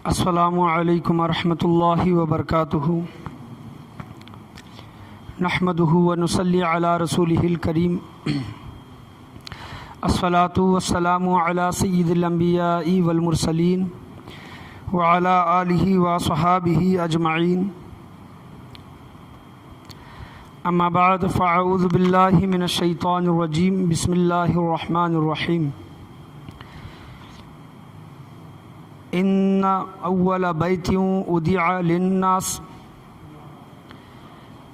السلام علیکم ورحمۃ اللہ وبرکاتہ نحمدہ ونصلی علی رسولہ الکریم الصلاۃ والسلام علی سید الانبیاء والمرسلین وعلی آلہ وصحابہ اجمعین اما بعد فاعوذ باللہ من الشیطان الرجیم بسم اللہ الرحمن الرحیم ان اول بیت ودع للناس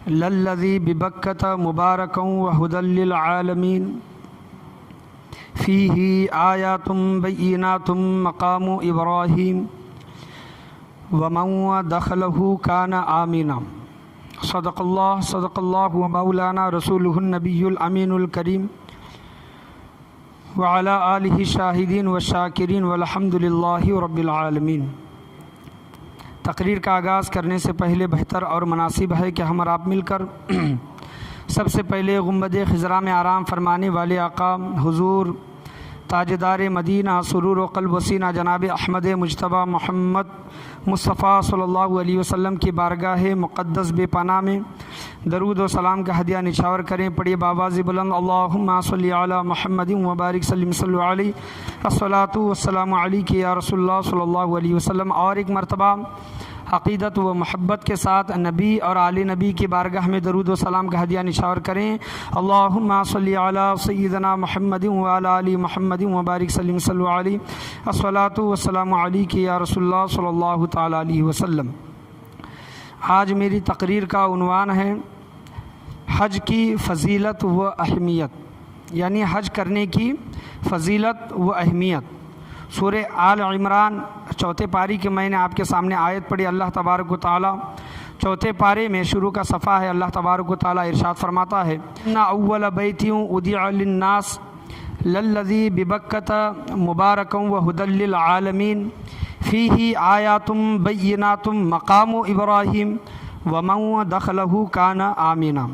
للذی ببکۃ مبارکا وہدی للعالمین فیہ آیات بینات مقام ابراہیم ومن دخلہ کان آمنا صدق اللہ مولانا رسولہ النبی الامین الکریم وعلی آلہ شاہدین و شاکرین والحمد للہ رب العالمین۔ تقریر کا آغاز کرنے سے پہلے بہتر اور مناسب ہے کہ ہم اور آپ مل کر سب سے پہلے گنبد خضرا میں آرام فرمانے والے آقا حضور تاجدار مدینہ سرور و قلب و سینہ جناب احمد مجتبیٰ محمد مصطفیٰ صلی اللہ علیہ وسلم کی بارگاہ مقدس بے پناہ میں درود و سلام کا ہدیہ نچھاور کریں۔ پڑھیے بآواز بلند اللہم صلی علی محمد وبارک سلم صلی علیہ الصلاۃ والسلام علیک یا رسول اللہ صلی اللہ علیہ وسلم۔ اور ایک مرتبہ عقیدت و محبت کے ساتھ نبی اور آل نبی کی بارگاہ میں درود و سلام کا ہدیہ نچھاور کریں۔ اللہم صلی علی سیدنا محمد وعلی آل محمد وبارک سلم صلی علیہ الصلاۃ والسلام علیک یا رسول اللہ صلی اللہ تعالی علیہ وسلم۔ آج میری تقریر کا عنوان ہے حج کی فضیلت و اہمیت، یعنی حج کرنے کی فضیلت و اہمیت۔ سورہ آل عمران چوتھے پاری کے میں نے آپ کے سامنے آیت پڑھی۔ اللہ تبارک و تعالیٰ چوتھے پارے میں شروع کا صفحہ ہے، اللہ تبارک و تعالیٰ ارشاد فرماتا ہے ان اول بیت ودع للناس للذی ببکۃ مبارکا وہدی للعالمین فیہ آیات بینات مقام ابراہیم ومن دخلہ کان آمنا۔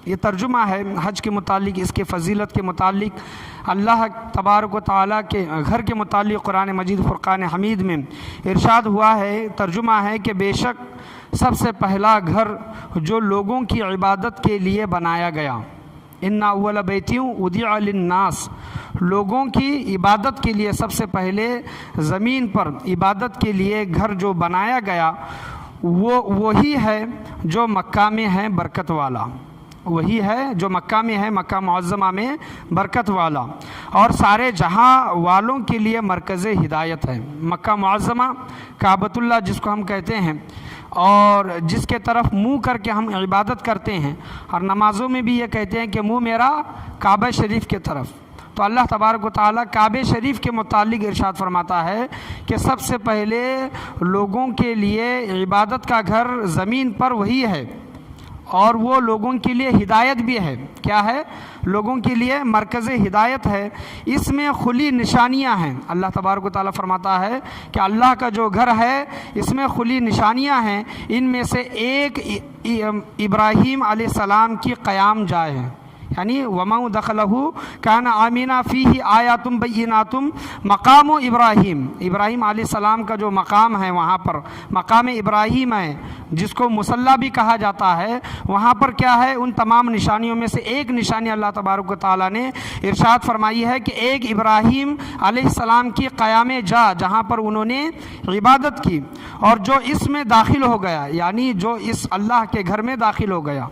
یہ ترجمہ ہے حج کے متعلق، اس کے فضیلت کے متعلق، اللہ تبارک و تعالیٰ کے گھر کے متعلق قرآن مجید فرقان حمید میں ارشاد ہوا ہے، ترجمہ ہے کہ بے شک سب سے پہلا گھر جو لوگوں کی عبادت کے لیے بنایا گیا، ان اول بیت ودع للناس، لوگوں کی عبادت کے لیے سب سے پہلے زمین پر عبادت کے لیے گھر جو بنایا گیا وہ وہی ہے جو مکہ میں ہے برکت والا، وہی ہے جو مکہ میں ہے، مکہ معظمہ میں برکت والا، اور سارے جہاں والوں کے لیے مرکز ہدایت ہے۔ مکہ معظمہ کعبۃ اللہ جس کو ہم کہتے ہیں، اور جس کے طرف منہ کر کے ہم عبادت کرتے ہیں، اور نمازوں میں بھی یہ کہتے ہیں کہ منہ میرا کعبہ شریف کے طرف۔ تو اللہ تبارک و تعالیٰ کعبہ شریف کے متعلق ارشاد فرماتا ہے کہ سب سے پہلے لوگوں کے لیے عبادت کا گھر زمین پر وہی ہے، اور وہ لوگوں کے لیے ہدایت بھی ہے۔ کیا ہے؟ لوگوں کے لیے مرکز ہدایت ہے، اس میں کھلی نشانیاں ہیں۔ اللہ تبارک و تعالیٰ فرماتا ہے کہ اللہ کا جو گھر ہے اس میں کھلی نشانیاں ہیں، ان میں سے ایک ابراہیم علیہ السلام کی قیام جائے ہے، یعنی ومن دخلہ کان آمنا فیہ آیات بینات مقام ابراہیم، ابراہیم علیہ السلام کا جو مقام ہے وہاں پر مقام ابراہیم ہے، جس کو مصلی بھی کہا جاتا ہے، وہاں پر کیا ہے؟ ان تمام نشانیوں میں سے ایک نشانی اللہ تبارک و تعالیٰ نے ارشاد فرمائی ہے کہ ایک ابراہیم علیہ السلام کی قیام جا، جہاں پر انہوں نے عبادت کی، اور جو اس میں داخل ہو گیا، یعنی جو اس اللہ کے گھر میں داخل ہو گیا،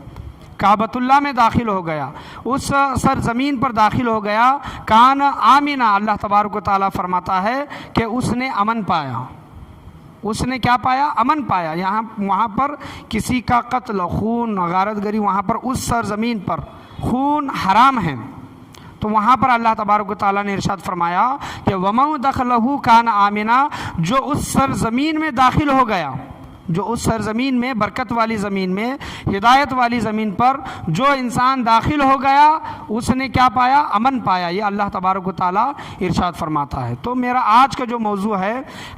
کعبۃ اللہ میں داخل ہو گیا، اس سرزمین پر داخل ہو گیا، کان آمنا، اللہ تبارک و تعالیٰ فرماتا ہے کہ اس نے امن پایا۔ اس نے کیا پایا؟ امن پایا۔ وہاں پر کسی کا قتل، خون، غارت گری، وہاں پر اس سرزمین پر خون حرام ہے، تو وہاں پر اللہ تبارک و تعالیٰ نے ارشاد فرمایا کہ ومن دخلہ کان آمنا، جو اس سرزمین میں داخل ہو گیا، جو اس سرزمین میں برکت والی زمین میں ہدایت والی زمین پر جو انسان داخل ہو گیا اس نے کیا پایا؟ امن پایا۔ یہ اللہ تبارک و تعالیٰ ارشاد فرماتا ہے۔ تو میرا آج کا جو موضوع ہے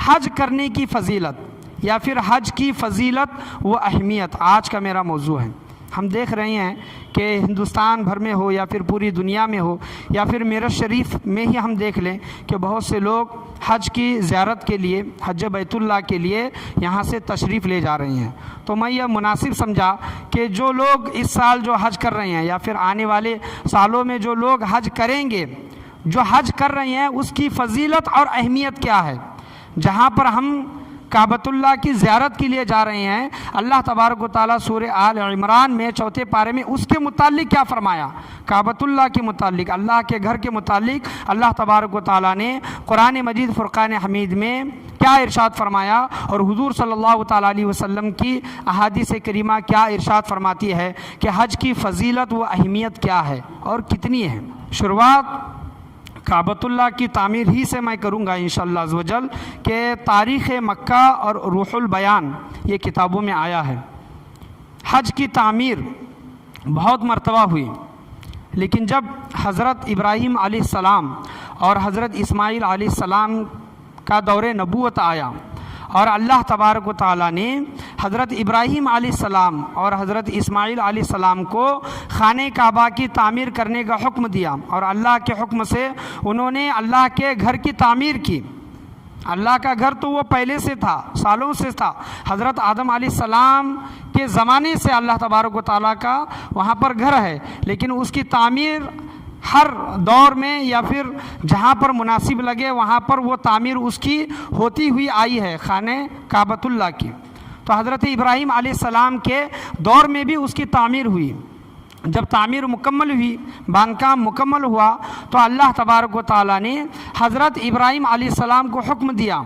حج کرنے کی فضیلت، یا پھر حج کی فضیلت و اہمیت، آج کا میرا موضوع ہے۔ ہم دیکھ رہے ہیں کہ ہندوستان بھر میں ہو یا پھر پوری دنیا میں ہو یا پھر میرٹھ شریف میں ہی ہم دیکھ لیں کہ بہت سے لوگ حج کی زیارت کے لیے، حج بیت اللہ کے لیے یہاں سے تشریف لے جا رہے ہیں۔ تو میں یہ مناسب سمجھا کہ جو لوگ اس سال جو حج کر رہے ہیں یا پھر آنے والے سالوں میں جو لوگ حج کریں گے، جو حج کر رہے ہیں اس کی فضیلت اور اہمیت کیا ہے۔ جہاں پر ہم کعبۃ اللہ کی زیارت کے لیے جا رہے ہیں، اللہ تبارک و تعالیٰ سورہ آل عمران میں 4 پارے میں اس کے متعلق کیا فرمایا، کعبۃ اللہ کے متعلق، اللہ کے گھر کے متعلق اللہ تبارک و تعالیٰ نے قرآن مجید فرقان حمید میں کیا ارشاد فرمایا، اور حضور صلی اللہ تعالیٰ علیہ وسلم کی احادیث کریمہ کیا ارشاد فرماتی ہے کہ حج کی فضیلت و اہمیت کیا ہے اور کتنی ہے۔ شروعات کعبۃ اللہ کی تعمیر ہی سے میں کروں گا انشاءاللہ عز و جل، کہ تاریخ مکہ اور روح البیان یہ کتابوں میں آیا ہے۔ حج کی تعمیر بہت مرتبہ ہوئی، لیکن جب حضرت ابراہیم علیہ السلام اور حضرت اسماعیل علیہ السلام کا دور نبوت آیا اور اللہ تبارک و تعالیٰ نے حضرت ابراہیم علیہ السلام اور حضرت اسماعیل علیہ السلام کو خانہ کعبہ کی تعمیر کرنے کا حکم دیا، اور اللہ کے حکم سے انہوں نے اللہ کے گھر کی تعمیر کی۔ اللہ کا گھر تو وہ پہلے سے تھا، سالوں سے تھا، حضرت آدم علیہ السلام کے زمانے سے اللہ تبارک و تعالیٰ کا وہاں پر گھر ہے، لیکن اس کی تعمیر ہر دور میں یا پھر جہاں پر مناسب لگے وہاں پر وہ تعمیر اس کی ہوتی ہوئی آئی ہے، خانہ کعبۃ اللہ کی۔ تو حضرت ابراہیم علیہ السلام کے دور میں بھی اس کی تعمیر ہوئی۔ جب تعمیر مکمل ہوئی، باندھ مکمل ہوا، تو اللہ تبارک و تعالیٰ نے حضرت ابراہیم علیہ السلام کو حکم دیا۔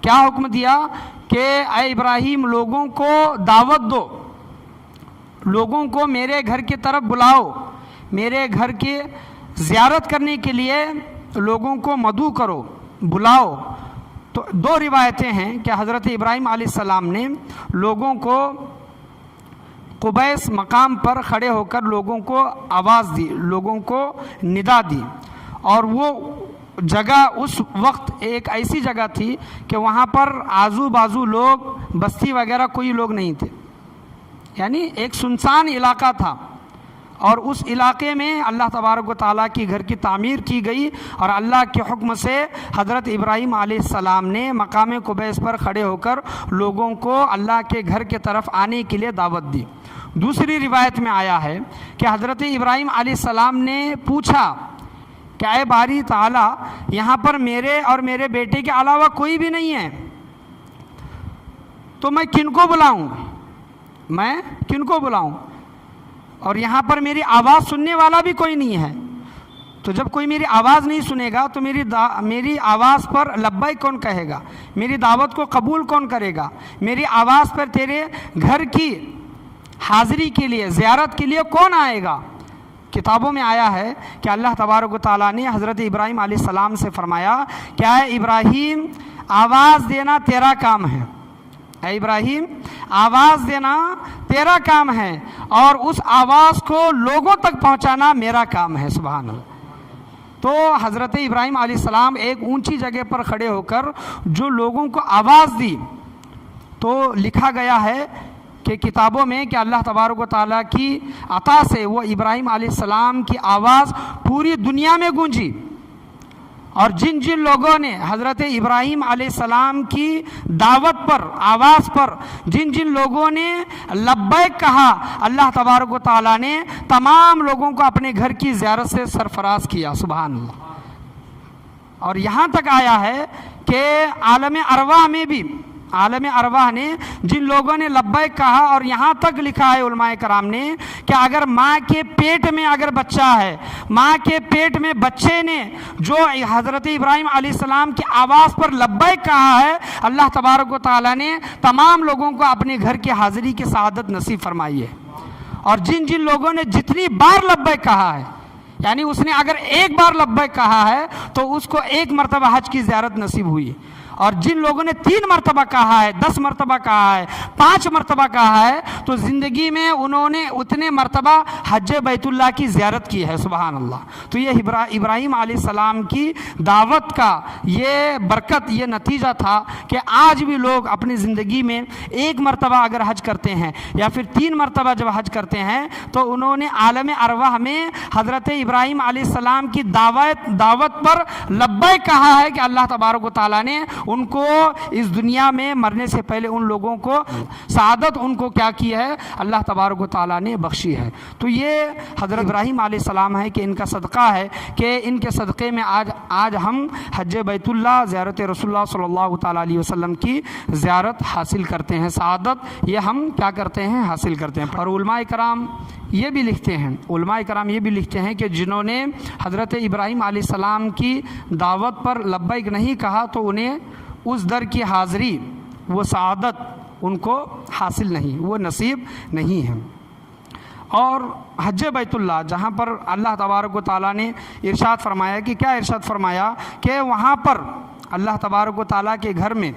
کیا حکم دیا؟ کہ اے ابراہیم، لوگوں کو دعوت دو، لوگوں کو میرے گھر کی طرف بلاؤ، میرے گھر کی زیارت کرنے کے لیے لوگوں کو مدعو کرو، بلاؤ۔ تو 2 روایتیں ہیں کہ حضرت ابراہیم علیہ السلام نے لوگوں کو قبیس مقام پر کھڑے ہو کر لوگوں کو آواز دی، لوگوں کو ندا دی، اور وہ جگہ اس وقت ایک ایسی جگہ تھی کہ وہاں پر آزو بازو لوگ، بستی وغیرہ کوئی لوگ نہیں تھے، یعنی ایک سنسان علاقہ تھا، اور اس علاقے میں اللہ تبارک و تعالیٰ کی گھر کی تعمیر کی گئی، اور اللہ کے حکم سے حضرت ابراہیم علیہ السلام نے مقام قبیس پر کھڑے ہو کر لوگوں کو اللہ کے گھر کی طرف آنے کے لیے دعوت دی۔ دوسری روایت میں آیا ہے کہ حضرت ابراہیم علیہ السلام نے پوچھا کہ اے باری تعالیٰ، یہاں پر میرے اور میرے بیٹے کے علاوہ کوئی بھی نہیں ہے، تو میں کن کو بلاؤں، میں کن کو بلاؤں، اور یہاں پر میری آواز سننے والا بھی کوئی نہیں ہے۔ تو جب کوئی میری آواز نہیں سنے گا تو میری آواز پر لبیک کون کہے گا، میری دعوت کو قبول کون کرے گا، میری آواز پر تیرے گھر کی حاضری کے لیے، زیارت کے لیے کون آئے گا۔ کتابوں میں آیا ہے کہ اللہ تبارک و تعالیٰ نے حضرت ابراہیم علیہ السلام سے فرمایا کہ اے ابراہیم، آواز دینا تیرا کام ہے، اے ابراہیم آواز دینا تیرا کام ہے، اور اس آواز کو لوگوں تک پہنچانا میرا کام ہے۔ سبحان اللہ۔ تو حضرت ابراہیم علیہ السلام ایک اونچی جگہ پر کھڑے ہو کر جو لوگوں کو آواز دی، تو لکھا گیا ہے کہ کتابوں میں کہ اللہ تبارک و تعالیٰ کی عطا سے وہ ابراہیم علیہ السلام کی آواز پوری دنیا میں گونجی، اور جن جن لوگوں نے حضرت ابراہیم علیہ السلام کی دعوت پر، آواز پر جن جن لوگوں نے لبیک کہا، اللہ تبارک و تعالیٰ نے تمام لوگوں کو اپنے گھر کی زیارت سے سرفراز کیا۔ سبحان اللہ۔ اور یہاں تک آیا ہے کہ عالم ارواح میں بھی، عالم ارواح نے جن لوگوں نے لبیک کہا، اور یہاں تک لکھا ہے علماء کرام نے کہ اگر ماں کے پیٹ میں اگر بچہ ہے، ماں کے پیٹ میں بچے نے جو حضرت ابراہیم علیہ السلام کی آواز پر لبیک کہا ہے، اللہ تبارک و تعالیٰ نے تمام لوگوں کو اپنے گھر کی حاضری کی سعادت نصیب فرمائی ہے۔ اور جن جن لوگوں نے جتنی بار لبیک کہا ہے، یعنی اس نے اگر ایک بار لبیک کہا ہے تو اس کو 1 مرتبہ حج کی زیارت نصیب ہوئی، اور جن لوگوں نے 3 مرتبہ کہا ہے، 10 مرتبہ کہا ہے، 5 مرتبہ کہا ہے، تو زندگی میں انہوں نے اتنے مرتبہ حج بیت اللہ کی زیارت کی ہے۔ سبحان اللہ۔ تو یہ ابراہیم علیہ السلام کی دعوت کا یہ برکت، یہ نتیجہ تھا کہ آج بھی لوگ اپنی زندگی میں 1 مرتبہ اگر حج کرتے ہیں یا پھر 3 مرتبہ جب حج کرتے ہیں تو انہوں نے عالم ارواح میں حضرت ابراہیم علیہ السلام کی دعوت پر لبیک کہا ہے کہ اللہ تبارک و تعالیٰ نے ان کو اس دنیا میں مرنے سے پہلے ان لوگوں کو سعادت ان کو کیا کی ہے، اللہ تبارک و تعالیٰ نے بخشی ہے۔ تو یہ حضرت ابراہیم علیہ السلام ہے کہ ان کا صدقہ ہے کہ ان کے صدقے میں آج ہم حج بیت اللہ، زیارت رسول اللہ صلی اللہ تعالیٰ علیہ وسلم کی زیارت حاصل کرتے ہیں، سعادت یہ ہم کیا کرتے ہیں، حاصل کرتے ہیں۔ اور علماء کرام یہ بھی لکھتے ہیں کہ جنہوں نے حضرت ابراہیم علیہ السلام کی دعوت پر لبیک نہیں کہا تو انہیں اس در کی حاضری، وہ سعادت ان کو حاصل نہیں، وہ نصیب نہیں ہے۔ اور حج بیت اللہ جہاں پر اللہ تبارک و تعالیٰ نے ارشاد فرمایا کہ کیا ارشاد فرمایا کہ وہاں پر اللہ تبارک و تعالیٰ کے گھر میں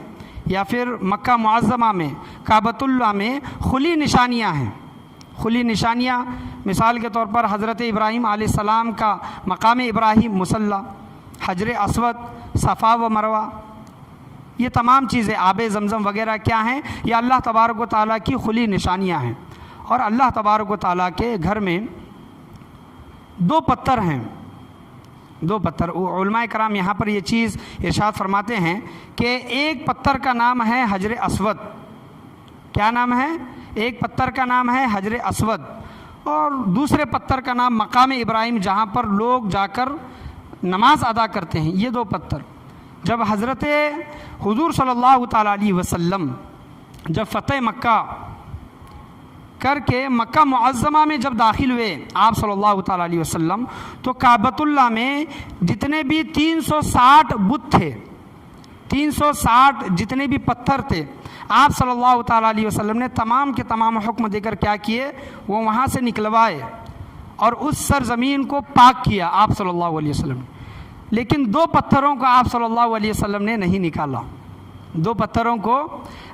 یا پھر مکہ معظمہ میں، کعبۃ اللہ میں کھلی نشانیاں ہیں۔ کھلی نشانیاں مثال کے طور پر حضرت ابراہیم علیہ السلام کا مقام ابراہیم مصلی، حجر اسود، صفا و مروہ، یہ تمام چیزیں، آب زمزم وغیرہ کیا ہیں، یہ اللہ تبارک و تعالیٰ کی کھلی نشانیاں ہیں۔ اور اللہ تبارک و تعالیٰ کے گھر میں 2 پتھر ہیں، 2 پتھر۔ علماء کرام یہاں پر یہ چیز ارشاد فرماتے ہیں کہ ایک پتھر کا نام ہے حجر اسود۔ کیا نام ہے؟ ایک پتھر کا نام ہے حجر اسود، اور دوسرے پتھر کا نام مقام ابراہیم، جہاں پر لوگ جا کر نماز ادا کرتے ہیں۔ یہ 2 پتھر جب حضرت حضور صلی اللہ تعالیٰ علیہ وسلم جب فتح مکہ کر کے مکہ معظمہ میں جب داخل ہوئے آپ صلی اللہ تعالیٰ علیہ وسلم، تو کعبۃ اللہ میں جتنے بھی 360 بت تھے، 360 جتنے بھی پتھر تھے، آپ صلی اللہ تعالیٰ علیہ وسلم نے تمام کے تمام حکم دے کر کیا کیے، وہ وہاں سے نکلوائے اور اس سرزمین کو پاک کیا آپ صلی اللہ علیہ وسلم نے۔ لیکن 2 پتھروں کو آپ صلی اللہ علیہ وسلم نے نہیں نکالا، 2 پتھروں کو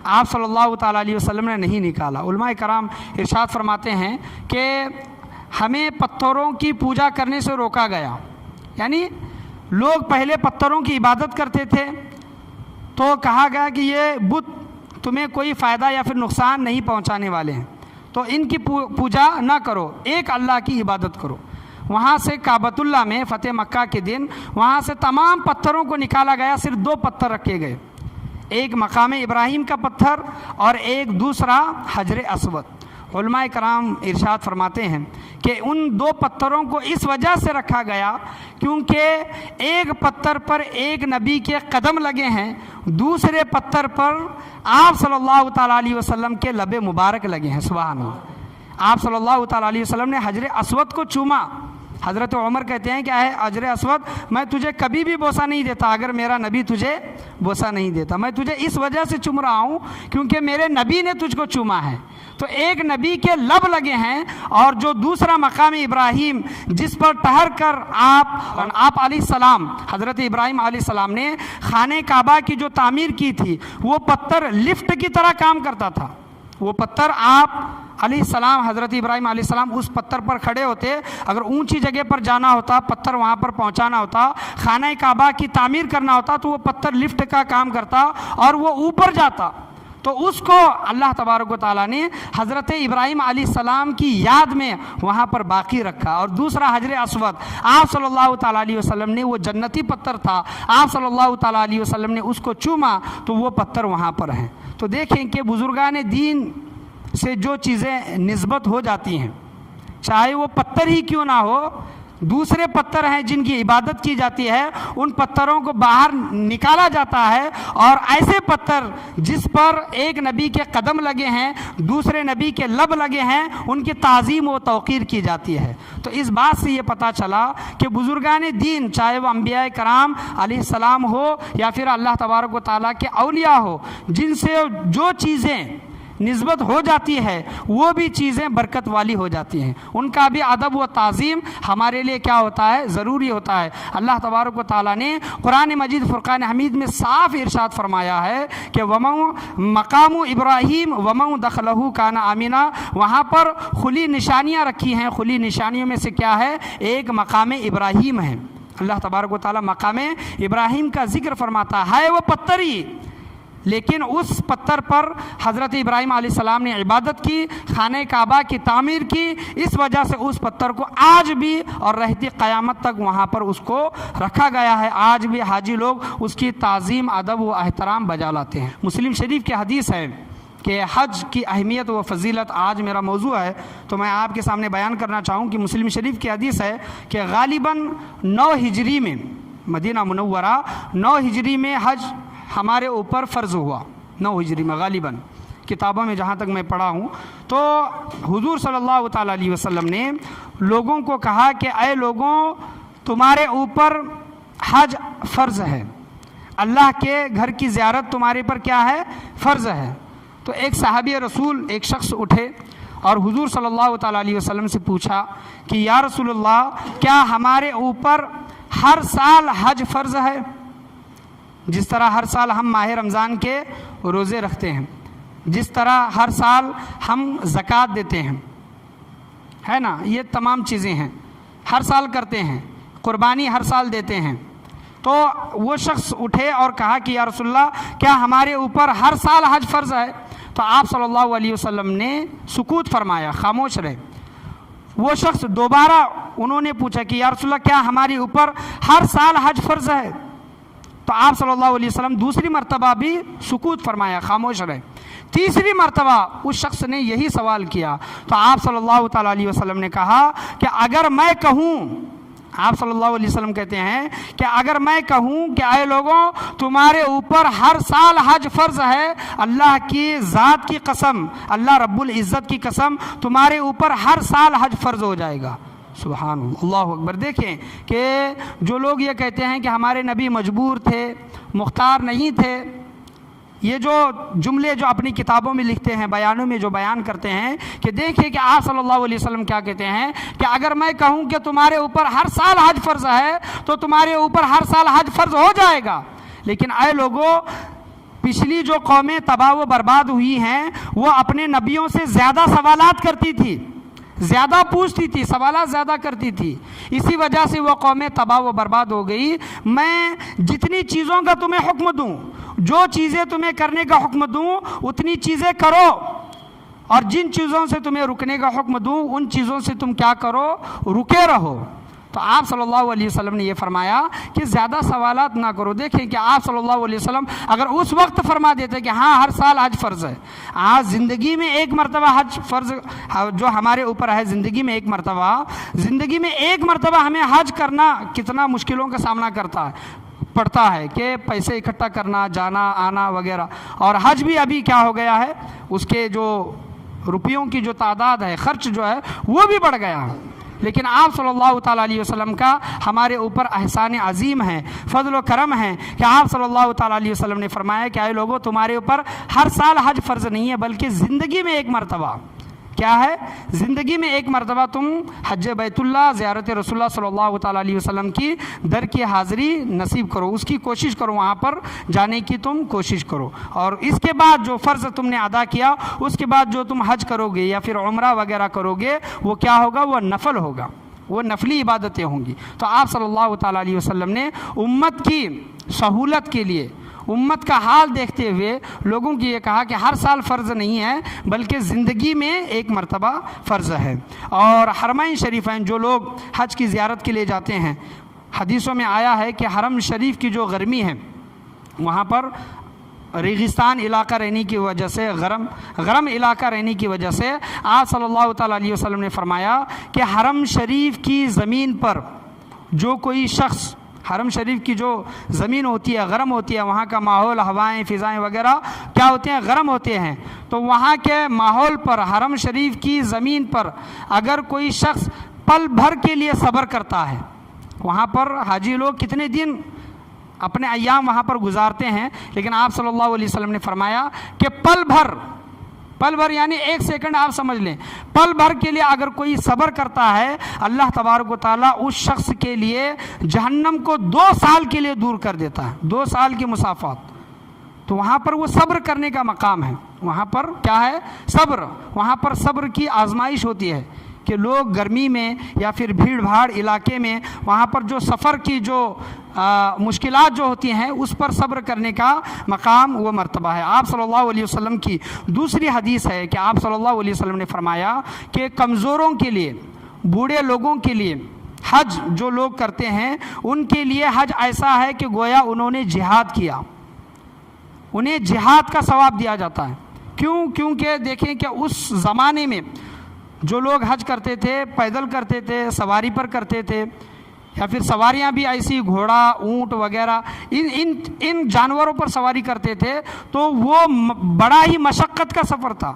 آپ صلی اللہ تعالیٰ علیہ وسلم نے نہیں نکالا۔ علماء کرام ارشاد فرماتے ہیں کہ ہمیں پتھروں کی پوجا کرنے سے روکا گیا، یعنی لوگ پہلے پتھروں کی عبادت کرتے تھے تو کہا گیا کہ یہ بت تمہیں کوئی فائدہ یا پھر نقصان نہیں پہنچانے والے ہیں، تو ان کی پوجا نہ کرو، ایک اللہ کی عبادت کرو۔ وہاں سے کعبۃ اللہ میں فتح مکہ کے دن وہاں سے تمام پتھروں کو نکالا گیا، صرف 2 پتھر رکھے گئے، ایک مقام ابراہیم کا پتھر اور ایک دوسرا حجر اسود۔ علماء کرام ارشاد فرماتے ہیں کہ ان 2 پتھروں کو اس وجہ سے رکھا گیا کیونکہ ایک پتھر پر ایک نبی کے قدم لگے ہیں، دوسرے پتھر پر آپ صلی اللہ تعالیٰ علیہ وسلم کے لب مبارک لگے ہیں۔ سبحان اللہ۔ آپ صلی اللہ تعالیٰ علیہ وسلم نے حجر اسود کو چوما۔ حضرت عمر کہتے ہیں کیا ہے، حجر اسود میں تجھے کبھی بھی بوسہ نہیں دیتا اگر میرا نبی تجھے بوسہ نہیں دیتا، میں تجھے اس وجہ سے چوم رہا ہوں کیونکہ میرے نبی نے تجھ کو چوما ہے۔ تو ایک نبی کے لب لگے ہیں، اور جو دوسرا مقام ابراہیم جس پر ٹہر کر آپ علیہ السلام، حضرت ابراہیم علیہ السلام نے خانہ کعبہ کی جو تعمیر کی تھی، وہ پتھر لفٹ کی طرح کام کرتا تھا۔ وہ پتھر آپ علیہ السلام، حضرت ابراہیم علیہ السلام اس پتھر پر کھڑے ہوتے، اگر اونچی جگہ پر جانا ہوتا، پتھر وہاں پر پہنچانا ہوتا، خانہ کعبہ کی تعمیر کرنا ہوتا، تو وہ پتھر لفٹ کا کام کرتا اور وہ اوپر جاتا۔ تو اس کو اللہ تبارک و تعالیٰ نے حضرت ابراہیم علیہ السلام کی یاد میں وہاں پر باقی رکھا۔ اور دوسرا حجر اسود، آپ صلی اللہ تعالیٰ علیہ وسلم نے، وہ جنتی پتھر تھا، آپ صلی اللہ تعالیٰ علیہ وسلم نے اس کو چوما تو وہ پتھر وہاں پر ہیں۔ تو دیکھیں کہ بزرگان دین سے جو چیزیں نسبت ہو جاتی ہیں، چاہے وہ پتھر ہی کیوں نہ ہو، دوسرے پتھر ہیں جن کی عبادت کی جاتی ہے، ان پتھروں کو باہر نکالا جاتا ہے، اور ایسے پتھر جس پر ایک نبی کے قدم لگے ہیں، دوسرے نبی کے لب لگے ہیں، ان کی تعظیم و توقیر کی جاتی ہے۔ تو اس بات سے یہ پتہ چلا کہ بزرگان دین، چاہے وہ انبیاء کرام علیہ السلام ہو یا پھر اللہ تبارک و تعالیٰ کے اولیاء ہو، جن سے جو چیزیں نسبت ہو جاتی ہے وہ بھی چیزیں برکت والی ہو جاتی ہیں، ان کا بھی ادب و تعظیم ہمارے لیے کیا ہوتا ہے؟ ضروری ہوتا ہے۔ اللہ تبارک و تعالیٰ نے قرآن مجید فرقان حمید میں صاف ارشاد فرمایا ہے کہ مقام ابراہیم ومن دخلہ کان آمنا، وہاں پر کھلی نشانیاں رکھی ہیں، کھلی نشانیوں میں سے کیا ہے؟ ایک مقام ابراہیم ہے۔ اللہ تبارک و تعالیٰ مقام ابراہیم کا ذکر فرماتا ہے، وہ پتھر ہی، لیکن اس پتھر پر حضرت ابراہیم علیہ السلام نے عبادت کی، خانہ کعبہ کی تعمیر کی، اس وجہ سے اس پتھر کو آج بھی اور رہتی قیامت تک وہاں پر اس کو رکھا گیا ہے۔ آج بھی حاجی لوگ اس کی تعظیم، ادب و احترام بجا لاتے ہیں۔ مسلم شریف کی حدیث ہے کہ حج کی اہمیت و فضیلت آج میرا موضوع ہے، تو میں آپ کے سامنے بیان کرنا چاہوں کہ مسلم شریف کی حدیث ہے کہ غالباً 9 ہجری میں، مدینہ منورہ 9 ہجری میں حج ہمارے اوپر فرض ہوا، 9 ہجری میں غالباً، کتابوں میں جہاں تک میں پڑھا ہوں۔ تو حضور صلی اللہ تعالیٰ علیہ وسلم نے لوگوں کو کہا کہ اے لوگوں، تمہارے اوپر حج فرض ہے، اللہ کے گھر کی زیارت تمہارے پر کیا ہے؟ فرض ہے۔ تو ایک صحابی رسول، ایک شخص اٹھے اور حضور صلی اللہ تعالیٰ علیہ وسلم سے پوچھا کہ یا رسول اللہ، کیا ہمارے اوپر ہر سال حج فرض ہے؟ جس طرح ہر سال ہم ماہ رمضان کے روزے رکھتے ہیں، جس طرح ہر سال ہم زکوٰۃ دیتے ہیں، ہے نا، یہ تمام چیزیں ہیں، ہر سال کرتے ہیں، قربانی ہر سال دیتے ہیں۔ تو وہ شخص اٹھے اور کہا کہ یا رسول اللہ، کیا ہمارے اوپر ہر سال حج فرض ہے؟ تو آپ صلی اللہ علیہ وسلم نے سکوت فرمایا، خاموش رہے۔ وہ شخص دوبارہ انہوں نے پوچھا کہ یا رسول اللہ، کیا ہمارے اوپر ہر سال حج فرض ہے؟ تو آپ صلی اللہ علیہ وسلم دوسری مرتبہ بھی سکوت فرمایا، خاموش رہے۔ تیسری مرتبہ اس شخص نے یہی سوال کیا، تو آپ صلی اللہ تعالیٰ علیہ وسلم نے کہا کہ اگر میں کہوں، آپ صلی اللہ علیہ وسلم کہتے ہیں کہ اگر میں کہوں کہ اے لوگوں، تمہارے اوپر ہر سال حج فرض ہے، اللہ کی ذات کی قسم، اللہ رب العزت کی قسم، تمہارے اوپر ہر سال حج فرض ہو جائے گا۔ سبحان اللہ اکبر۔ دیکھیں کہ جو لوگ یہ کہتے ہیں کہ ہمارے نبی مجبور تھے، مختار نہیں تھے، یہ جو جملے جو اپنی کتابوں میں لکھتے ہیں، بیانوں میں جو بیان کرتے ہیں، کہ دیکھیں کہ آپ صلی اللہ علیہ وسلم کیا کہتے ہیں کہ اگر میں کہوں کہ تمہارے اوپر ہر سال حج فرض ہے تو تمہارے اوپر ہر سال حج فرض ہو جائے گا۔ لیکن اے لوگوں، پچھلی جو قومیں تباہ و برباد ہوئی ہیں، وہ اپنے نبیوں سے زیادہ سوالات کرتی تھی، زیادہ پوچھتی تھی، سوالات زیادہ کرتی تھی، اسی وجہ سے وہ قومیں تباہ و برباد ہو گئی۔ میں جتنی چیزوں کا تمہیں حکم دوں، جو چیزیں تمہیں کرنے کا حکم دوں، اتنی چیزیں کرو، اور جن چیزوں سے تمہیں رکنے کا حکم دوں، ان چیزوں سے تم کیا کرو؟ رکے رہو۔ تو آپ صلی اللہ علیہ وسلم نے یہ فرمایا کہ زیادہ سوالات نہ کرو۔ دیکھیں کہ آپ صلی اللہ علیہ وسلم اگر اس وقت فرما دیتے کہ ہاں ہر سال حج فرض ہے، آج زندگی میں ایک مرتبہ حج فرض جو ہمارے اوپر ہے، زندگی میں ایک مرتبہ ہمیں حج کرنا کتنا مشکلوں کا سامنا پڑتا ہے کہ پیسے اکٹھا کرنا، جانا آنا وغیرہ، اور حج بھی ابھی کیا ہو گیا ہے، اس کے جو روپیوں کی جو تعداد ہے، خرچ جو ہے وہ بھی بڑھ گیا ہے۔ لیکن آپ صلی اللہ تعالیٰ علیہ وسلم کا ہمارے اوپر احسان عظیم ہے، فضل و کرم ہے کہ آپ صلی اللہ تعالیٰ علیہ وسلم نے فرمایا کہ اے لوگوں، تمہارے اوپر ہر سال حج فرض نہیں ہے، بلکہ زندگی میں ایک مرتبہ کیا ہے، زندگی میں ایک مرتبہ تم حج بیت اللہ، زیارت رسول اللہ صلی اللہ تعالیٰ علیہ وسلم کی در کی حاضری نصیب کرو، اس کی کوشش کرو، وہاں پر جانے کی تم کوشش کرو، اور اس کے بعد جو فرض تم نے ادا کیا، اس کے بعد جو تم حج کرو گے یا پھر عمرہ وغیرہ کرو گے، وہ کیا ہوگا؟ وہ نفل ہوگا، وہ نفلی عبادتیں ہوں گی۔ تو آپ صلی اللہ تعالیٰ علیہ وسلم نے امت کی سہولت کے لیے، امت کا حال دیکھتے ہوئے لوگوں کی یہ کہا کہ ہر سال فرض نہیں ہے، بلکہ زندگی میں ایک مرتبہ فرض ہے۔ اور حرمین شریفین جو لوگ حج کی زیارت کے لیے جاتے ہیں، حدیثوں میں آیا ہے کہ حرم شریف کی جو گرمی ہے، وہاں پر ریگستان علاقہ رہنے کی وجہ سے، گرم علاقہ رہنے کی وجہ سے، آپ صلی اللہ تعالیٰ علیہ وسلم نے فرمایا کہ حرم شریف کی زمین پر جو کوئی شخص، حرم شریف کی جو زمین ہوتی ہے گرم ہوتی ہے، وہاں کا ماحول، ہوائیں، فضائیں وغیرہ کیا ہوتے ہیں؟ گرم ہوتے ہیں۔ تو وہاں کے ماحول پر، حرم شریف کی زمین پر اگر کوئی شخص پل بھر کے لیے صبر کرتا ہے، وہاں پر حاجی لوگ کتنے دن اپنے ایام وہاں پر گزارتے ہیں، لیکن آپ صلی اللہ علیہ وسلم نے فرمایا کہ پل بھر پل بھر یعنی 1 سیکنڈ آپ سمجھ لیں، پل بھر کے لیے اگر کوئی صبر کرتا ہے اللہ تبارک و تعالیٰ اس شخص کے لیے جہنم کو 2 سال کے لیے دور کر دیتا ہے، 2 سال کی مسافات۔ تو وہاں پر وہ صبر کرنے کا مقام ہے، وہاں پر کیا ہے؟ صبر۔ وہاں پر صبر کی آزمائش ہوتی ہے کہ لوگ گرمی میں یا پھر بھیڑ بھاڑ علاقے میں وہاں پر جو سفر کی جو مشکلات جو ہوتی ہیں اس پر صبر کرنے کا مقام وہ مرتبہ ہے۔ آپ صلی اللہ علیہ وسلم کی دوسری حدیث ہے کہ آپ صلی اللہ علیہ وسلم نے فرمایا کہ کمزوروں کے لیے، بوڑھے لوگوں کے لیے حج جو لوگ کرتے ہیں ان کے لیے حج ایسا ہے کہ گویا انہوں نے جہاد کیا، انہیں جہاد کا ثواب دیا جاتا ہے۔ کیوں؟ کیونکہ دیکھیں کہ اس زمانے میں جو لوگ حج کرتے تھے پیدل کرتے تھے، سواری پر کرتے تھے، یا پھر سواریاں بھی ایسی گھوڑا، اونٹ وغیرہ ان جانوروں پر سواری کرتے تھے، تو وہ بڑا ہی مشقت کا سفر تھا۔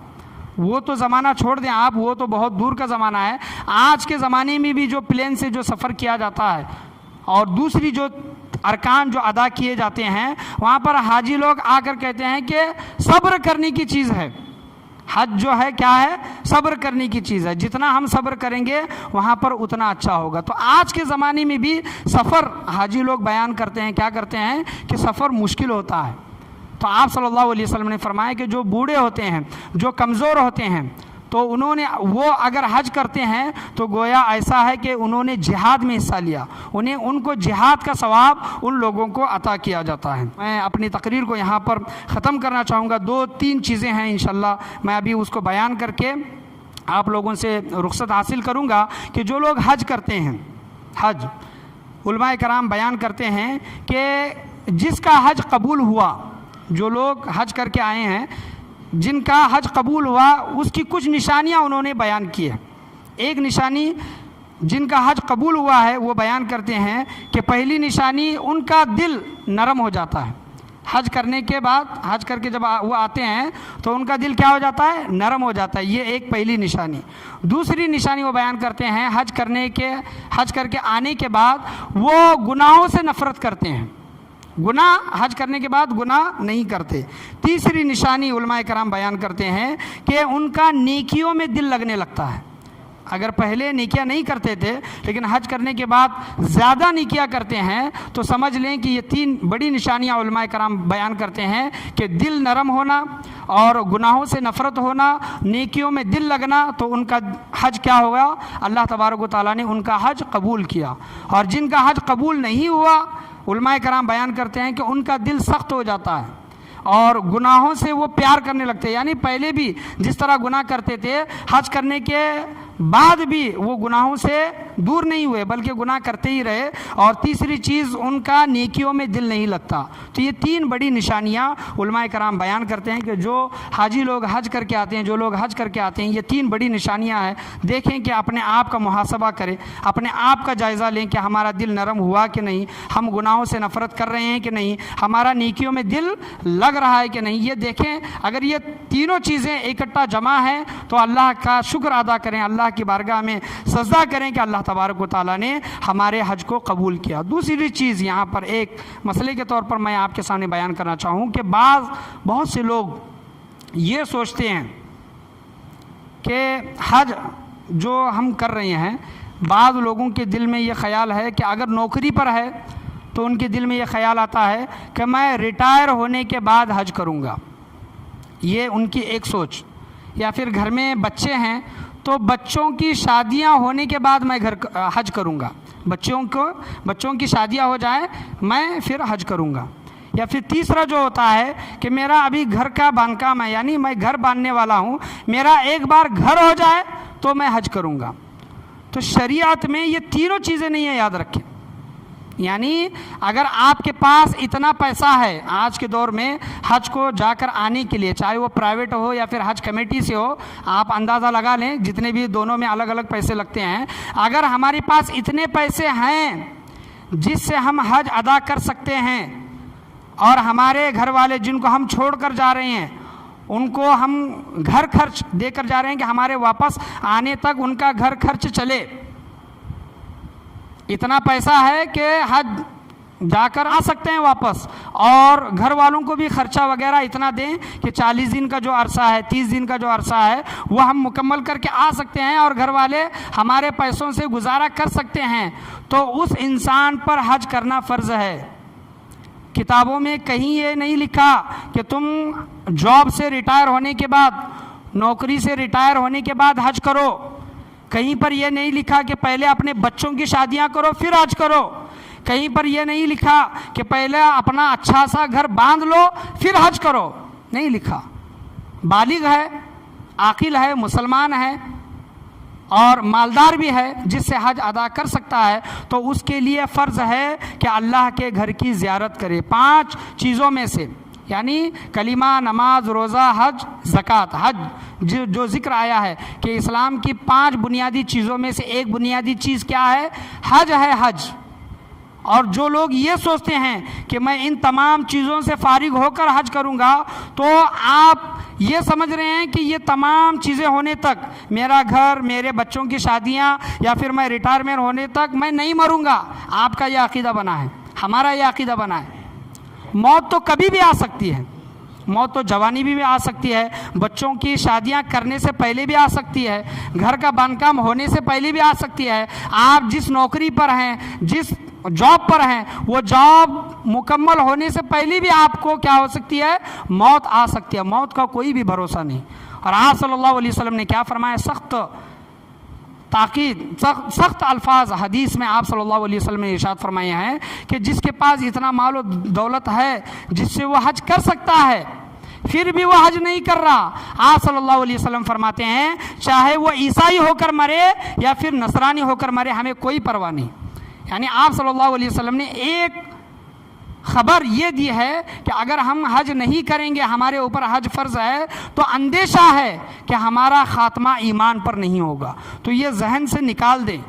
وہ تو زمانہ چھوڑ دیں آپ، وہ تو بہت دور کا زمانہ ہے۔ آج کے زمانے میں بھی جو پلین سے جو سفر کیا جاتا ہے اور دوسری جو ارکان جو ادا کیے جاتے ہیں، وہاں پر حاجی لوگ آ کر کہتے ہیں کہ صبر کرنے کی چیز ہے۔ حج جو ہے کیا ہے؟ صبر کرنے کی چیز ہے، جتنا ہم صبر کریں گے وہاں پر اتنا اچھا ہوگا۔ تو آج کے زمانے میں بھی سفر حاجی لوگ بیان کرتے ہیں، کیا کرتے ہیں کہ سفر مشکل ہوتا ہے۔ تو آپ صلی اللہ علیہ وسلم نے فرمایا کہ جو بوڑھے ہوتے ہیں، جو کمزور ہوتے ہیں، تو وہ اگر حج کرتے ہیں تو گویا ایسا ہے کہ انہوں نے جہاد میں حصہ لیا، ان کو جہاد کا ثواب ان لوگوں کو عطا کیا جاتا ہے۔ میں اپنی تقریر کو یہاں پر ختم کرنا چاہوں گا۔ 2-3 چیزیں ہیں انشاءاللہ، میں ابھی اس کو بیان کر کے آپ لوگوں سے رخصت حاصل کروں گا کہ جو لوگ حج کرتے ہیں، حج علماء کرام بیان کرتے ہیں کہ جس کا حج قبول ہوا، جو لوگ حج کر کے آئے ہیں جن کا حج قبول ہوا، اس کی کچھ نشانیاں انہوں نے بیان کی ہے۔ ایک نشانی جن کا حج قبول ہوا ہے وہ بیان کرتے ہیں کہ پہلی نشانی ان کا دل نرم ہو جاتا ہے۔ حج کرنے کے بعد، حج کر کے جب وہ آتے ہیں تو ان کا دل کیا ہو جاتا ہے؟ نرم ہو جاتا ہے۔ یہ ایک پہلی نشانی۔ دوسری نشانی وہ بیان کرتے ہیں حج کر کے آنے کے بعد وہ گناہوں سے نفرت کرتے ہیں، حج کرنے کے بعد گناہ نہیں کرتے۔ تیسری نشانی علماء کرام بیان کرتے ہیں کہ ان کا نیکیوں میں دل لگنے لگتا ہے۔ اگر پہلے نیکیاں نہیں کرتے تھے لیکن حج کرنے کے بعد زیادہ نیکیاں کرتے ہیں تو سمجھ لیں کہ یہ 3 بڑی نشانیاں علماء کرام بیان کرتے ہیں کہ دل نرم ہونا اور گناہوں سے نفرت ہونا، نیکیوں میں دل لگنا، تو ان کا حج کیا ہوگا؟ اللہ تبارک و تعالیٰ نے ان کا حج قبول کیا۔ اور جن کا حج قبول نہیں ہوا، علماء کرام بیان کرتے ہیں کہ ان کا دل سخت ہو جاتا ہے اور گناہوں سے وہ پیار کرنے لگتے ہیں۔ یعنی پہلے بھی جس طرح گناہ کرتے تھے، حج کرنے کے بعد بھی وہ گناہوں سے دور نہیں ہوئے بلکہ گناہ کرتے ہی رہے۔ اور تیسری چیز ان کا نیکیوں میں دل نہیں لگتا۔ تو یہ 3 بڑی نشانیاں علماء کرام بیان کرتے ہیں کہ جو حاجی لوگ حج کر کے آتے ہیں، جو لوگ حج کر کے آتے ہیں، یہ 3 بڑی نشانیاں ہیں۔ دیکھیں کہ اپنے آپ کا محاسبہ کریں، اپنے آپ کا جائزہ لیں کہ ہمارا دل نرم ہوا کہ نہیں، ہم گناہوں سے نفرت کر رہے ہیں کہ نہیں، ہمارا نیکیوں میں دل لگ رہا ہے کہ نہیں۔ یہ دیکھیں، اگر یہ تینوں چیزیں اکٹھا جمع ہیں تو اللہ کا شکر ادا کریں، اللہ کی بارگاہ میں سجدہ کریں کہ اللہ تبارک و تعالیٰ نے ہمارے حج کو قبول کیا۔ دوسری چیز یہاں پر ایک مسئلے کے طور پر میں آپ کے سامنے بیان کرنا چاہوں کہ بہت سے لوگ یہ سوچتے ہیں کہ حج جو ہم کر رہے ہیں، بعض لوگوں کے دل میں یہ خیال ہے کہ اگر نوکری پر ہے تو ان کے دل میں یہ خیال آتا ہے کہ میں ریٹائر ہونے کے بعد حج کروں گا۔ یہ ان کی ایک سوچ۔ یا پھر گھر میں بچے ہیں تو بچوں کی شادیاں ہونے کے بعد میں حج کروں گا، بچوں کی شادیاں ہو جائیں میں پھر حج کروں گا۔ یا پھر تیسرا جو ہوتا ہے کہ میرا ابھی گھر کا باندھکام ہے، یعنی میں گھر باندھنے والا ہوں، میرا ایک بار گھر ہو جائے تو میں حج کروں گا۔ تو شریعت میں یہ تینوں چیزیں نہیں ہیں، یاد رکھیں۔ یعنی اگر آپ کے پاس اتنا پیسہ ہے آج کے دور میں حج کو جا کر آنے کے لیے، چاہے وہ پرائیویٹ ہو یا پھر حج کمیٹی سے ہو، آپ اندازہ لگا لیں جتنے بھی دونوں میں الگ الگ پیسے لگتے ہیں، اگر ہمارے پاس اتنے پیسے ہیں جس سے ہم حج ادا کر سکتے ہیں اور ہمارے گھر والے جن کو ہم چھوڑ کر جا رہے ہیں ان کو ہم گھر خرچ دے کر جا رہے ہیں کہ ہمارے واپس آنے تک ان کا گھر خرچ چلے، اتنا پیسہ ہے کہ حج جا کر آ سکتے ہیں واپس، اور گھر والوں کو بھی خرچہ وغیرہ اتنا دیں کہ 40 دن کا جو عرصہ ہے، 30 دن کا جو عرصہ ہے وہ ہم مکمل کر کے آ سکتے ہیں اور گھر والے ہمارے پیسوں سے گزارا کر سکتے ہیں، تو اس انسان پر حج کرنا فرض ہے۔ کتابوں میں کہیں یہ نہیں لکھا کہ تم جاب سے ریٹائر ہونے کے بعد، نوکری سے ریٹائر ہونے کے بعد حج کرو، کہیں پر یہ نہیں لکھا کہ پہلے اپنے بچوں کی شادیاں کرو پھر حج کرو، کہیں پر یہ نہیں لکھا کہ پہلے اپنا اچھا سا گھر باندھ لو پھر حج کرو، نہیں لکھا۔ بالغ ہے، عاقل ہے، مسلمان ہے اور مالدار بھی ہے، جس سے حج ادا کر سکتا ہے، تو اس کے لیے فرض ہے کہ اللہ کے گھر کی زیارت کرے 5 چیزوں میں سے، یعنی کلمہ، نماز، روزہ، حج، زکوٰۃ۔ حج جو ذکر آیا ہے کہ اسلام کی 5 بنیادی چیزوں میں سے ایک بنیادی چیز کیا ہے؟ حج ہے، حج۔ اور جو لوگ یہ سوچتے ہیں کہ میں ان تمام چیزوں سے فارغ ہو کر حج کروں گا، تو آپ یہ سمجھ رہے ہیں کہ یہ تمام چیزیں ہونے تک، میرا گھر، میرے بچوں کی شادیاں، یا پھر میں ریٹائرمنٹ ہونے تک میں نہیں مروں گا۔ آپ کا یہ عقیدہ بنا ہے، ہمارا یہ عقیدہ بنا ہے۔ موت تو کبھی بھی آ سکتی ہے، موت تو جوانی بھی آ سکتی ہے، بچوں کی شادیاں کرنے سے پہلے بھی آ سکتی ہے، گھر کا باندھ ہونے سے پہلے بھی آ سکتی ہے۔ آپ جس نوکری پر ہیں، جس جاب پر ہیں، وہ جاب مکمل ہونے سے پہلے بھی آپ کو کیا ہو سکتی ہے؟ موت آ سکتی ہے۔ موت کا کوئی بھی بھروسہ نہیں۔ اور آپ صلی اللہ علیہ وسلم نے کیا فرمایا؟ سخت تاکید، سخت الفاظ حدیث میں آپ صلی اللہ علیہ وسلم نے ارشاد فرمایا ہے کہ جس کے پاس اتنا مال و دولت ہے جس سے وہ حج کر سکتا ہے، پھر بھی وہ حج نہیں کر رہا، آپ صلی اللہ علیہ وسلم فرماتے ہیں چاہے وہ عیسائی ہو کر مرے یا پھر نصرانی ہو کر مرے، ہمیں کوئی پرواہ نہیں۔ یعنی آپ صلی اللہ علیہ وسلم نے ایک خبر یہ دی ہے کہ اگر ہم حج نہیں کریں گے، ہمارے اوپر حج فرض ہے، تو اندیشہ ہے کہ ہمارا خاتمہ ایمان پر نہیں ہوگا۔ تو یہ ذہن سے نکال دیں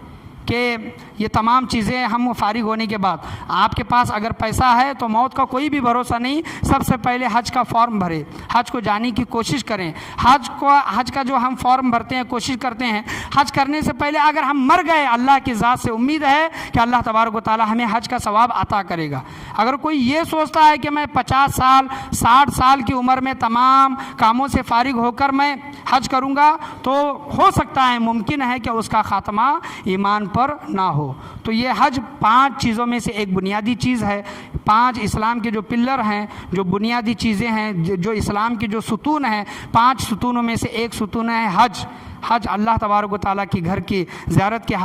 کہ یہ تمام چیزیں ہم فارغ ہونے کے بعد، آپ کے پاس اگر پیسہ ہے تو موت کا کوئی بھی بھروسہ نہیں، سب سے پہلے حج کا فارم بھرے، حج کو جانے کی کوشش کریں۔ حج کا جو ہم فارم بھرتے ہیں، کوشش کرتے ہیں، حج کرنے سے پہلے اگر ہم مر گئے، اللہ کی ذات سے امید ہے کہ اللہ تبارک و تعالی ہمیں حج کا ثواب عطا کرے گا۔ اگر کوئی یہ سوچتا ہے کہ میں 50 سال 60 سال کی عمر میں تمام کاموں سے فارغ ہو کر میں حج کروں گا، تو ہو سکتا ہے، ممکن ہے کہ اس کا خاتمہ ایمان پر نہ ہو۔ تو یہ حج 5 چیزوں میں سے ایک بنیادی چیز ہے۔ 5 اسلام کے جو پلر ہیں، جو بنیادی چیزیں ہیں، جو اسلام کے جو ستون ہیں، 5 ستونوں میں سے ایک ستون ہے حج۔ حج اللہ تبارک و تعالیٰ کی گھر کی زیارت کی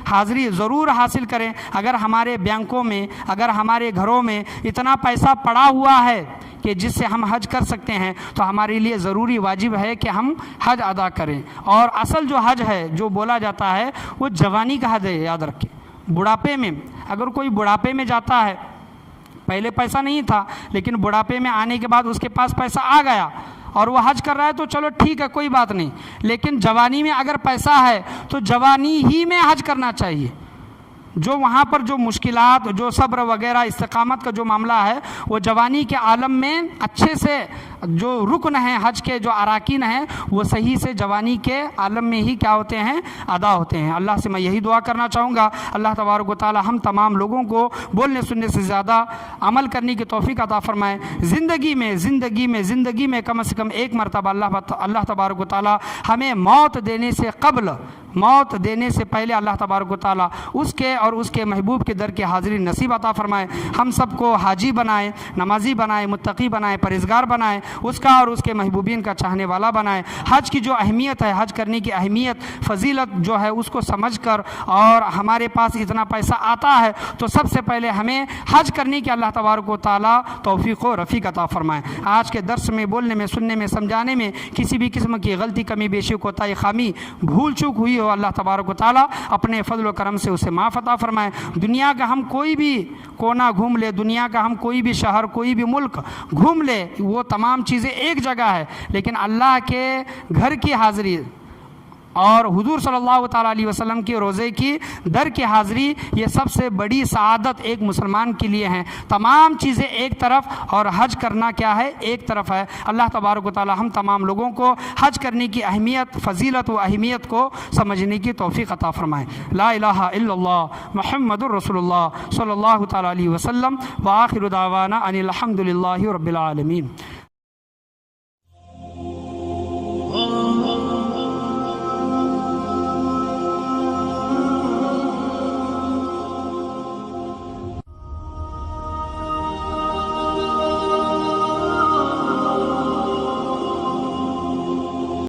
حاضری ضرور حاصل کریں۔ اگر ہمارے بینکوں میں، اگر ہمارے گھروں میں اتنا پیسہ پڑا ہوا ہے کہ جس سے ہم حج کر سکتے ہیں، تو ہمارے لیے ضروری واجب ہے کہ ہم حج ادا کریں۔ اور اصل جو حج ہے، جو بولا جاتا ہے، وہ جوانی کا حج ہے، یاد رکھیں۔ بڑھاپے میں اگر کوئی بڑھاپے میں جاتا ہے، پہلے پیسہ نہیں تھا لیکن بڑھاپے میں آنے کے بعد اس کے پاس پیسہ آ گیا اور وہ حج کر رہا ہے، تو چلو ٹھیک ہے، کوئی بات نہیں۔ لیکن جوانی میں اگر پیسہ ہے تو جوانی ہی میں حج کرنا چاہیے۔ جو وہاں پر جو مشکلات، جو صبر وغیرہ، استقامت کا جو معاملہ ہے، وہ جوانی کے عالم میں اچھے سے جو رکن ہیں حج کے، جو اراکین ہیں، وہ صحیح سے جوانی کے عالم میں ہی کیا ہوتے ہیں؟ ادا ہوتے ہیں۔ اللہ سے میں یہی دعا کرنا چاہوں گا، اللہ تبارک و تعالی ہم تمام لوگوں کو بولنے سننے سے زیادہ عمل کرنے کی توفیق عطا فرمائے۔ زندگی میں کم سے کم ایک مرتبہ اللہ تبارک و تعالی ہمیں موت دینے سے قبل، موت دینے سے پہلے اللہ تبارک و تعالی اس کے اور اس کے محبوب کے در کی حاضری نصیب عطا فرمائے۔ ہم سب کو حاجی بنائے، نمازی بنائے، متقی بنائے، پرہیزگار بنائے، اس کا اور اس کے محبوبین کا چاہنے والا بنائے۔ حج کی جو اہمیت ہے، حج کرنے کی اہمیت، فضیلت جو ہے، اس کو سمجھ کر، اور ہمارے پاس اتنا پیسہ آتا ہے تو سب سے پہلے ہمیں حج کرنے کی اللہ تبارک و تعالی توفیق و رفیق عطا فرمائے۔ آج کے درس میں بولنے میں، سننے میں، سمجھانے میں کسی بھی قسم کی غلطی، کمی بیشی، کوتاہی، خامی، بھول چوک ہوئی ہو، اللہ تبارک و تعالی اپنے فضل و کرم سے اسے معاف عطا فرمائے۔ دنیا کا ہم کوئی بھی کونا گھوم لے، دنیا کا ہم کوئی بھی شہر، کوئی بھی ملک گھوم لے، وہ تمام چیزیں ایک جگہ ہے، لیکن اللہ کے گھر کی حاضری، اور حضور صلی اللہ تعالیٰ علیہ وسلم کے روزے کی در کی حاضری یہ سب سے بڑی سعادت ایک مسلمان کے لیے ہیں۔ تمام چیزیں ایک طرف اور حج کرنا کیا ہے؟ ایک طرف ہے۔ اللہ تبارک و تعالیٰ ہم تمام لوگوں کو حج کرنے کی اہمیت، فضیلت و اہمیت کو سمجھنے کی توفیق عطا فرمائے۔ لا الہ الا اللہ محمد الرسول اللہ صلی اللہ تعالیٰ علیہ وسلم، وآخر دعوانا ان الحمد للہ رب العالمین۔